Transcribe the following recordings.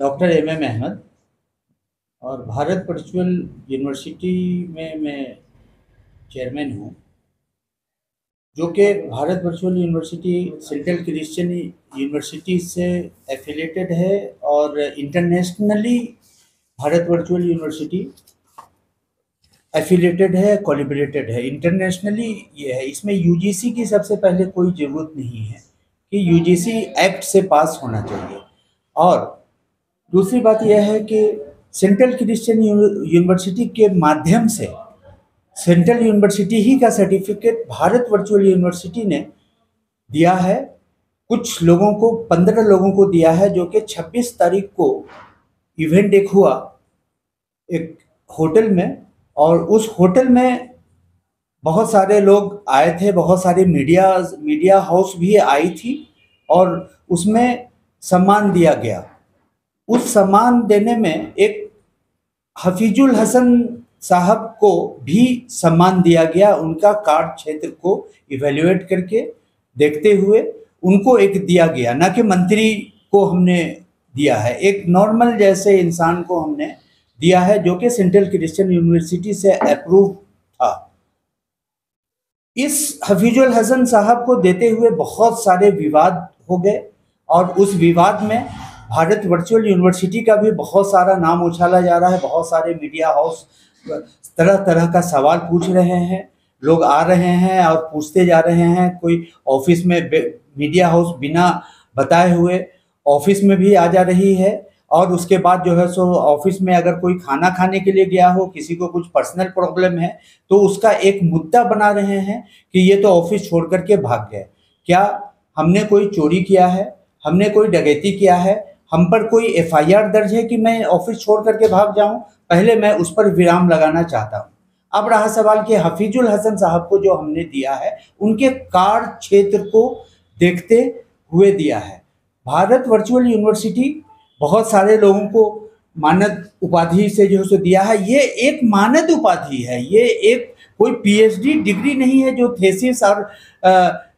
Doctor M Ahmad. और Bharat virtual university में मैं चेयरमैन हूँ, जो कि Bharat virtual university central Christian university से एफिलेटेड है। और internationally Bharat virtual university affiliated है, कोलिब्रेटेड है। इंटरनेशनली ये है, इसमें यूजीसी की सबसे पहले कोई ज़रूरत नहीं है कि यूजीसी एक्ट से पास होना चाहिए। और दूसरी बात यह है कि सेंट्रल क्रिश्चियन यूनिवर्सिटी के माध्यम से सेंट्रल यूनिवर्सिटी ही का सर्टिफिकेट भारत वर्चुअल यूनिवर्सिटी ने दिया है। कुछ लोगों को, 15 लोगों को दिया है, जो कि 26 तारीख को इवेंट एक हुआ एक होटल में। और उस होटल में बहुत सारे लोग आए थे, बहुत सारे मीडिया हाउस भी आई थी, और उसमें सम्मान दिया गया। उस सम्मान देने में एक हफीजुल हसन साहब को भी सम्मान दिया गया। उनका कार्य क्षेत्र को इवेल्युएट करके देखते हुए उनको एक दिया गया, ना कि मंत्री को हमने दिया है, एक नॉर्मल जैसे इंसान को हमने दिया है, जो कि सेंट्रल क्रिश्चियन यूनिवर्सिटी से अप्रूव था। इस हफीजुल हसन साहब को देते हुए बहुत सारे विवाद हो गए, और उस विवाद में भारत वर्चुअल यूनिवर्सिटी का भी बहुत सारा नाम उछाला जा रहा है। बहुत सारे मीडिया हाउस तरह तरह का सवाल पूछ रहे हैं, लोग आ रहे हैं और पूछते जा रहे हैं। कोई ऑफिस में मीडिया हाउस बिना बताए हुए ऑफिस में भी आ जा रही है, और उसके बाद जो है सो ऑफिस में अगर कोई खाना खाने के लिए गया हो, किसी को कुछ पर्सनल प्रॉब्लम है, तो उसका एक मुद्दा बना रहे हैं कि ये तो ऑफिस छोड़ करके भाग गए। क्या हमने कोई चोरी किया है? हमने कोई डकैती किया है? हम पर कोई एफआईआर दर्ज है कि मैं ऑफिस छोड़ करके भाग जाऊं? पहले मैं उस पर विराम लगाना चाहता हूं। अब रहा सवाल कि हफीजुल हसन साहब को जो हमने दिया है, उनके कार्य क्षेत्र को देखते हुए दिया है। भारत वर्चुअल यूनिवर्सिटी बहुत सारे लोगों को मानद उपाधि से जो दिया है। ये एक मानद उपाधि है, ये एक कोई पीएचडी डिग्री नहीं है जो थेसिस और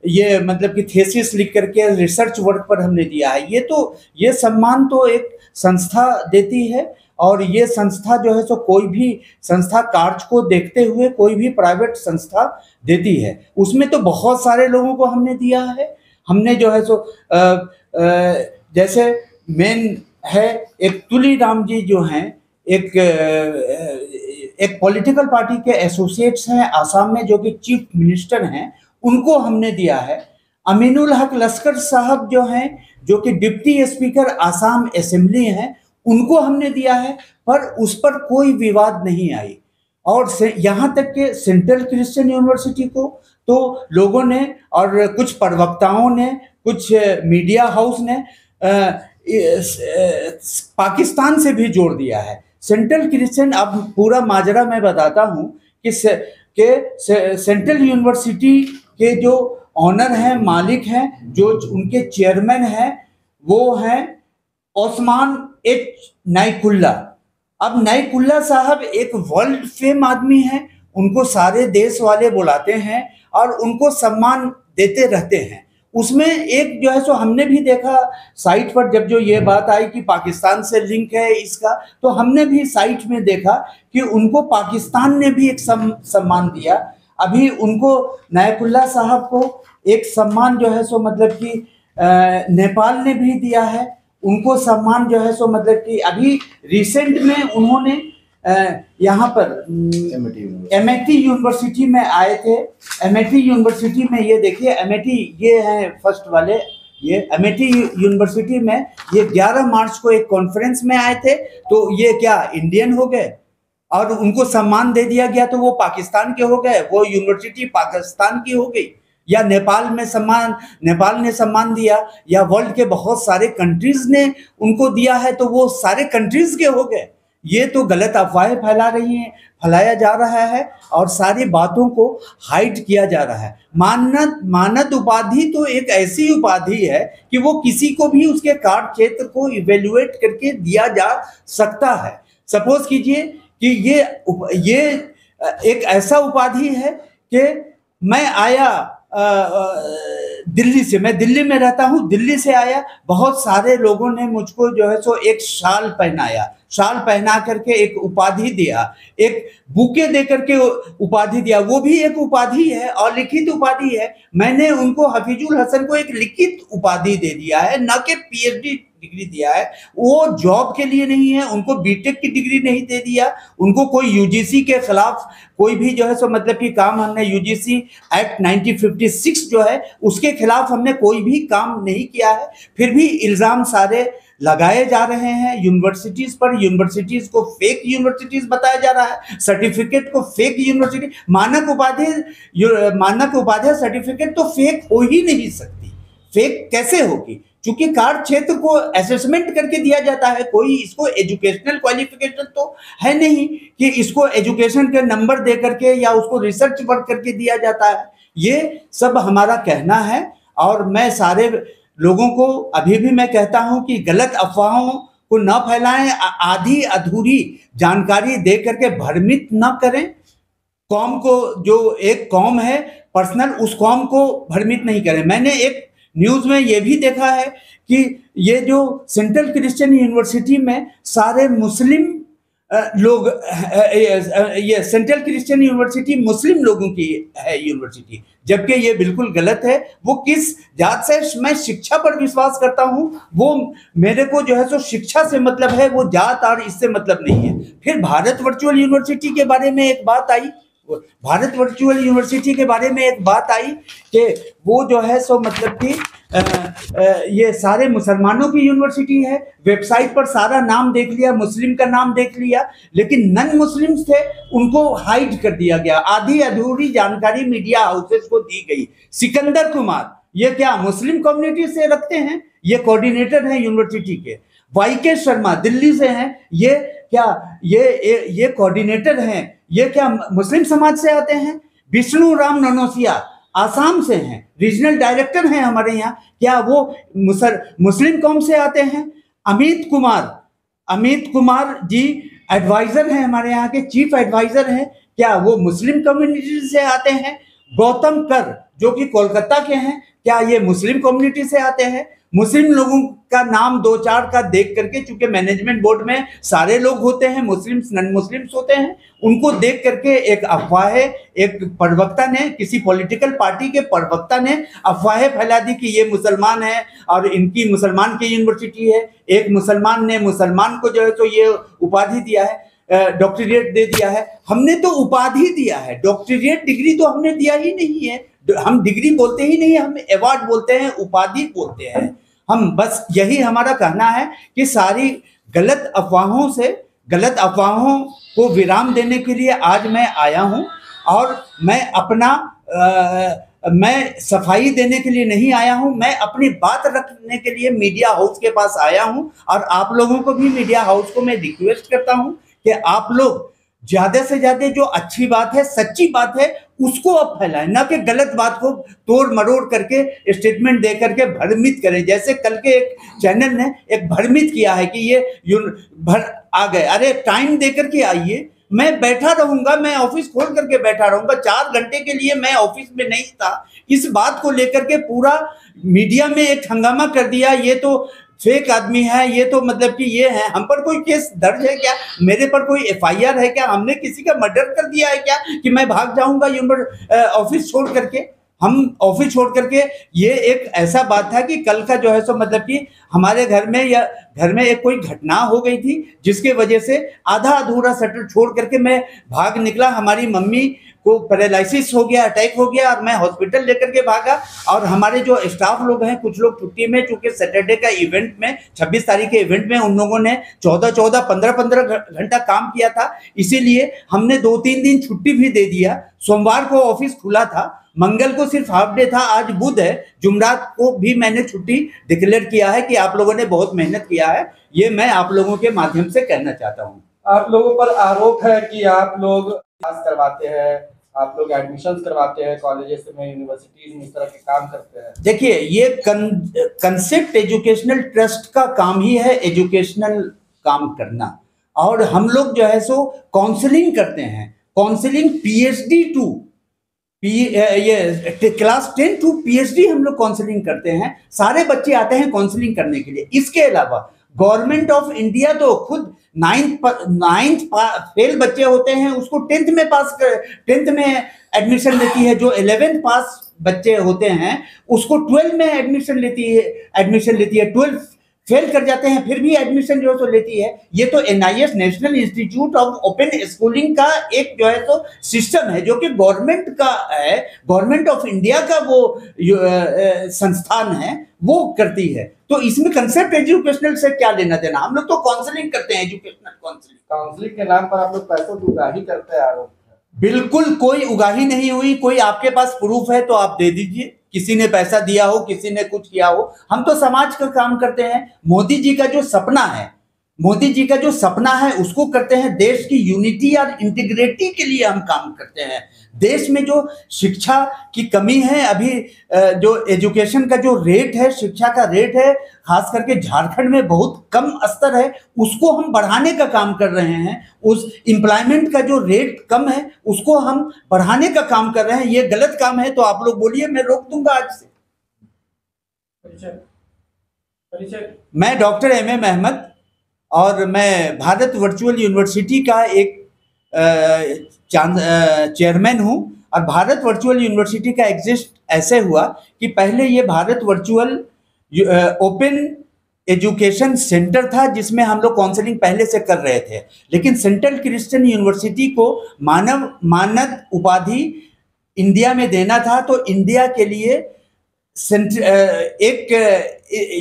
ये मतलब कि थेसिस लिख करके रिसर्च वर्क पर हमने दिया है। ये सम्मान तो एक संस्था देती है, और ये संस्था जो है सो कोई भी संस्था कार्य को देखते हुए कोई भी प्राइवेट संस्था देती है। उसमें तो बहुत सारे लोगों को हमने दिया है। हमने जो है सो जैसे मेन है एक तुली राम जी जो हैं, एक पॉलिटिकल पार्टी के एसोसिएट्स हैं आसाम में, जो कि चीफ मिनिस्टर हैं, उनको हमने दिया है। अमीनुल हक लश्कर साहब जो हैं, जो कि डिप्टी स्पीकर आसाम असेंबली हैं, उनको हमने दिया है, पर उस पर कोई विवाद नहीं आई। और यहाँ तक कि सेंट्रल क्रिश्चियन यूनिवर्सिटी को तो लोगों ने और कुछ प्रवक्ताओं ने, कुछ मीडिया हाउस ने पाकिस्तान से भी जोड़ दिया है। सेंट्रल क्रिश्चियन, अब पूरा माजरा मैं बताता हूँ कि सेंट्रल यूनिवर्सिटी के जो ऑनर हैं, मालिक हैं, जो उनके चेयरमैन हैं, वो हैं ओस्मान एच नाइकुल्ला। अब नाइकुल्ला साहब एक वर्ल्ड फेम आदमी हैं, उनको सारे देश वाले बुलाते हैं और उनको सम्मान देते रहते हैं। उसमें एक जो है सो हमने भी देखा साइट पर, जब जो ये बात आई कि पाकिस्तान से लिंक है इसका, तो हमने भी साइट में देखा कि उनको पाकिस्तान ने भी एक सम्मान दिया। अभी उनको नायकुल्ला साहब को एक सम्मान जो है सो मतलब कि नेपाल ने भी दिया है। उनको सम्मान जो है सो मतलब कि अभी रिसेंट में उन्होंने यहाँ पर एमआईटी यूनिवर्सिटी में आए थे। एमआईटी यूनिवर्सिटी में ये देखिए, एमआईटी ये हैं फर्स्ट वाले, ये एमआईटी यूनिवर्सिटी में ये 11 मार्च को एक कॉन्फ्रेंस में आए थे। तो ये क्या इंडियन हो गए और उनको सम्मान दे दिया गया, तो वो पाकिस्तान के हो गए, वो यूनिवर्सिटी पाकिस्तान की हो गई? या नेपाल में नेपाल ने सम्मान दिया, या वर्ल्ड के बहुत सारे कंट्रीज ने उनको दिया है, तो वो सारे कंट्रीज के हो गए? ये तो गलत अफवाहें फैलाया जा रहा है और सारी बातों को हाइड किया जा रहा है। मानद उपाधि तो एक ऐसी उपाधि है कि वो किसी को भी उसके कार्य क्षेत्र को इवेल्युएट करके दिया जा सकता है। सपोज कीजिए कि ये एक ऐसा उपाधि है कि मैं आया दिल्ली से, मैं दिल्ली में रहता हूँ, दिल्ली से आया। बहुत सारे लोगों ने मुझको जो है सो एक शाल पहनाया, शाल पहना करके एक उपाधि दिया, एक बुके दे करके उपाधि दिया। वो भी एक उपाधि है और लिखित उपाधि है। मैंने उनको, हफीजुल हसन को, एक लिखित उपाधि दे दिया है, ना कि पीएचडी डिग्री दिया है। वो जॉब के लिए नहीं है, उनको बीटेक की डिग्री नहीं दे दिया, उनको कोई यूजीसी के खिलाफ कोई भी जो है सो मतलब कि काम, हमने यूजीसी एक्ट 1956 जो है उसके खिलाफ हमने कोई भी काम नहीं किया है। फिर भी इल्जाम सारे लगाए जा रहे हैं यूनिवर्सिटीज पर। यूनिवर्सिटीज को फेक यूनिवर्सिटीज बताया जा रहा है, सर्टिफिकेट को फेक यूनिवर्सिटी, मानक उपाध्याय सर्टिफिकेट तो फेक हो ही नहीं सकती। फेक कैसे होगी? चूंकि कार्य क्षेत्र को असेसमेंट करके दिया जाता है, कोई इसको एजुकेशनल क्वालिफिकेशन तो है नहीं कि इसको एजुकेशन के नंबर दे करके या उसको रिसर्च वर्क करके दिया जाता है। ये सब हमारा कहना है और मैं सारे लोगों को अभी भी मैं कहता हूं कि गलत अफवाहों को न फैलाएं, आधी अधूरी जानकारी दे करके भ्रमित न करें। कौम को, जो एक कौम है पर्सनल, उस कौम को भ्रमित नहीं करें। मैंने एक न्यूज में ये भी देखा है कि ये जो सेंट्रल क्रिश्चियन यूनिवर्सिटी में सारे मुस्लिम लोग, ये सेंट्रल क्रिश्चियन यूनिवर्सिटी मुस्लिम लोगों की है यूनिवर्सिटी, जबकि ये बिल्कुल गलत है। वो किस जात से, मैं शिक्षा पर विश्वास करता हूँ, वो मेरे को जो है सो शिक्षा से मतलब है, वो जात और इससे मतलब नहीं है। फिर भारत वर्चुअल यूनिवर्सिटी के बारे में एक बात आई, भारत वर्चुअल यूनिवर्सिटी के बारे में एक बात आई कि वो जो है सो मतलब कि ये सारे मुसलमानों की यूनिवर्सिटी है। वेबसाइट पर सारा नाम देख लिया, मुस्लिम का नाम देख लिया, लेकिन नन मुस्लिम्स थे उनको हाइड कर दिया गया। आधी अधूरी जानकारी मीडिया हाउसेस को दी गई। सिकंदर कुमार, ये क्या मुस्लिम कम्युनिटी से रखते हैं? ये कोऑर्डिनेटर हैं यूनिवर्सिटी के। वाईके शर्मा दिल्ली से हैं, ये क्या ये कोऑर्डिनेटर हैं? ये क्या मुस्लिम समाज से आते हैं? विष्णु राम ननोसिया आसाम से हैं, रीजनल डायरेक्टर हैं हमारे यहाँ, क्या वो मुस्लिम कौम से आते हैं? अमित कुमार जी एडवाइजर हैं हमारे यहाँ के, चीफ एडवाइजर हैं, क्या वो मुस्लिम कम्युनिटी से आते हैं? गौतम कर जो कि कोलकाता के हैं, क्या ये मुस्लिम कम्युनिटी से आते हैं? मुस्लिम लोगों का नाम दो चार का देख करके, चूंकि मैनेजमेंट बोर्ड में सारे लोग होते हैं, मुस्लिम्स नन मुस्लिम्स होते हैं, उनको देख करके एक अफवाह, एक प्रवक्ता ने, किसी पॉलिटिकल पार्टी के प्रवक्ता ने अफवाहें फैला दी कि ये मुसलमान है और इनकी मुसलमान की यूनिवर्सिटी है। एक मुसलमान ने मुसलमान को जो है तो ये उपाधि दिया है, डॉक्टरेट दे दिया है। हमने तो उपाधि दिया है, डॉक्टरेट डिग्री तो हमने दिया ही नहीं है। हम डिग्री बोलते ही नहीं है, हम अवार्ड बोलते हैं, उपाधि बोलते हैं। हम बस यही हमारा कहना है कि सारी गलत अफवाहों को विराम देने के लिए आज मैं आया हूं और मैं सफाई देने के लिए नहीं आया हूं, मैं अपनी बात रखने के लिए मीडिया हाउस के पास आया हूं। और आप लोगों को भी, मीडिया हाउस को मैं रिक्वेस्ट करता हूं कि आप लोग ज्यादा से ज्यादा जो अच्छी बात है, सच्ची बात है, उसको अब फैलाएं, ना कि गलत बात को तोड़ मरोड़ करके स्टेटमेंट दे करके भ्रमित करें। जैसे कल के एक चैनल ने एक भ्रमित किया है कि ये भर आ गए। अरे टाइम दे करके आइए, मैं बैठा रहूंगा, मैं ऑफिस खोल करके बैठा रहूंगा। 4 घंटे के लिए मैं ऑफिस में नहीं था। इस बात को लेकर के पूरा मीडिया में एक हंगामा कर दिया, ये तो फेक आदमी है, ये तो मतलब कि ये है। हम पर कोई केस दर्ज है क्या? मेरे पर कोई एफआईआर है क्या? हमने किसी का मर्डर कर दिया है क्या कि मैं भाग जाऊंगा ऑफिस छोड़ करके? हम ऑफिस छोड़ करके, ये एक ऐसा बात था कि कल का जो है सो मतलब कि हमारे घर में एक कोई घटना हो गई थी, जिसके वजह से आधा अधूरा शटर छोड़ करके मैं भाग निकला। हमारी मम्मी को पैरालिसिस हो गया, अटैक हो गया और मैं हॉस्पिटल लेकर के भागा। और हमारे जो स्टाफ लोग हैं, कुछ लोग छुट्टी में, चूंकि सैटरडे का इवेंट में, 26 तारीख के इवेंट में उन लोगों ने 14-14, 15-15 घंटा काम किया था, इसीलिए हमने 2-3 दिन छुट्टी भी दे दिया। सोमवार को ऑफिस खुला था, मंगल को सिर्फ हाफ डे था, आज बुध है, जुमरात को भी मैंने छुट्टी डिक्लेयर किया है कि आप लोगों ने बहुत मेहनत किया है। ये मैं आप लोगों के माध्यम से कहना चाहता हूँ। आप लोगों पर आरोप है कि आप लोग क्लास करवाते हैं, आप लोग एडमिशन करवाते हैं कॉलेजेस में, यूनिवर्सिटीज में, इस तरह के काम करते हैं। देखिए, ये कंसेप्ट एजुकेशनल ट्रस्ट का काम ही है, एजुकेशनल काम करना। और हम लोग जो है सो काउंसलिंग करते हैं, काउंसलिंग PhD 2 ये क्लास 10 टू पीएचडी हम लोग काउंसलिंग करते हैं। सारे बच्चे आते हैं काउंसलिंग करने के लिए। इसके अलावा गवर्नमेंट ऑफ इंडिया तो खुद नाइन्थ फेल बच्चे होते हैं उसको 10th में एडमिशन लेती है। जो 11th पास बच्चे होते हैं उसको 12 में एडमिशन लेती है। 12 फेल कर जाते हैं फिर भी एडमिशन जो है तो लेती है। ये तो NIS national institute of open schooling का एक जो है तो सिस्टम है जो कि गवर्नमेंट का है, गवर्नमेंट ऑफ इंडिया का वो संस्थान है, वो करती है। तो इसमें कंसेप्ट एजुकेशनल से क्या लेना देना। हम लोग तो काउंसलिंग करते हैं, एजुकेशनल काउंसलिंग के नाम पर आप लोग पैसों की उगाही करते हैं आरोप। बिल्कुल कोई उगाही नहीं हुई। कोई आपके पास प्रूफ है तो आप दे दीजिए। किसी ने पैसा दिया हो, किसी ने कुछ किया हो, हम तो समाज का काम करते हैं। मोदी जी का जो सपना है उसको करते हैं। देश की यूनिटी और इंटीग्रिटी के लिए हम काम करते हैं। देश में जो शिक्षा की कमी है, अभी जो एजुकेशन का जो रेट है, शिक्षा का रेट है, खास करके झारखंड में बहुत कम स्तर है, उसको हम बढ़ाने का काम कर रहे हैं। उस एम्प्लॉयमेंट का जो रेट कम है उसको हम बढ़ाने का काम कर रहे हैं। ये गलत काम है तो आप लोग बोलिए, मैं रोक दूंगा आज से। मैं डॉक्टर एम ए अहमद और मैं भारत वर्चुअल यूनिवर्सिटी का एक चेयरमैन हूँ। और भारत वर्चुअल यूनिवर्सिटी का एग्जिस्ट ऐसे हुआ कि पहले ये Bharat virtual open education centre था जिसमें हम लोग काउंसलिंग पहले से कर रहे थे। लेकिन सेंट्रल क्रिश्चियन यूनिवर्सिटी को मानद उपाधि इंडिया में देना था, तो इंडिया के लिए एक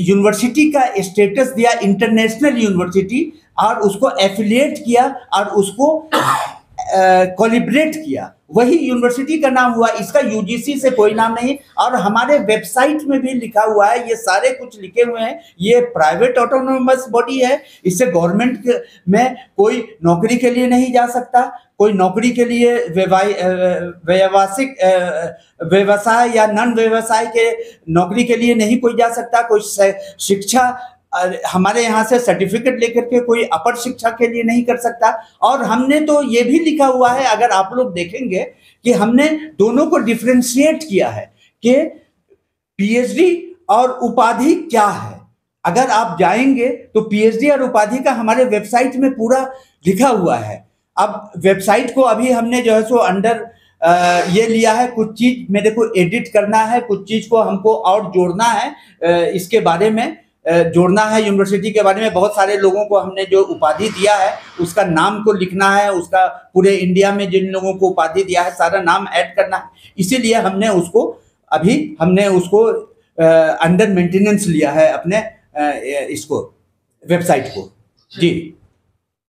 यूनिवर्सिटी का स्टेटस दिया, इंटरनेशनल यूनिवर्सिटी, और उसको एफिलिएट किया और उसको कोलिब्रेट किया। वही यूनिवर्सिटी का नाम हुआ। इसका यूजीसी से कोई नाम नहीं। और हमारे वेबसाइट में भी लिखा हुआ है, ये सारे कुछ लिखे हुए हैं। ये प्राइवेट ऑटोनोमस बॉडी है, इससे गवर्नमेंट में कोई नौकरी के लिए नहीं जा सकता। कोई नौकरी के लिए व्यवसाय या नॉन व्यवसाय के नौकरी के लिए नहीं कोई जा सकता। कोई शिक्षा हमारे यहाँ से सर्टिफिकेट लेकर के कोई अपर शिक्षा के लिए नहीं कर सकता। और हमने तो ये भी लिखा हुआ है, अगर आप लोग देखेंगे कि हमने दोनों को डिफरेंशिएट किया है कि पीएचडी और उपाधि क्या है। अगर आप जाएंगे तो पीएचडी और उपाधि का हमारे वेबसाइट में पूरा लिखा हुआ है। अब वेबसाइट को अभी हमने जो है सो अंडर ये लिया है। कुछ चीज मेरे को एडिट करना है, कुछ चीज को हमको और जोड़ना है। इसके बारे में जोड़ना है। यूनिवर्सिटी के बारे में बहुत सारे लोगों को हमने जो उपाधि दिया है उसका नाम को लिखना है, उसका पूरे इंडिया में जिन लोगों को उपाधि दिया है सारा नाम ऐड करना है। इसीलिए हमने उसको अंडर मेंटेनेंस लिया है अपने इसको वेबसाइट को। जी।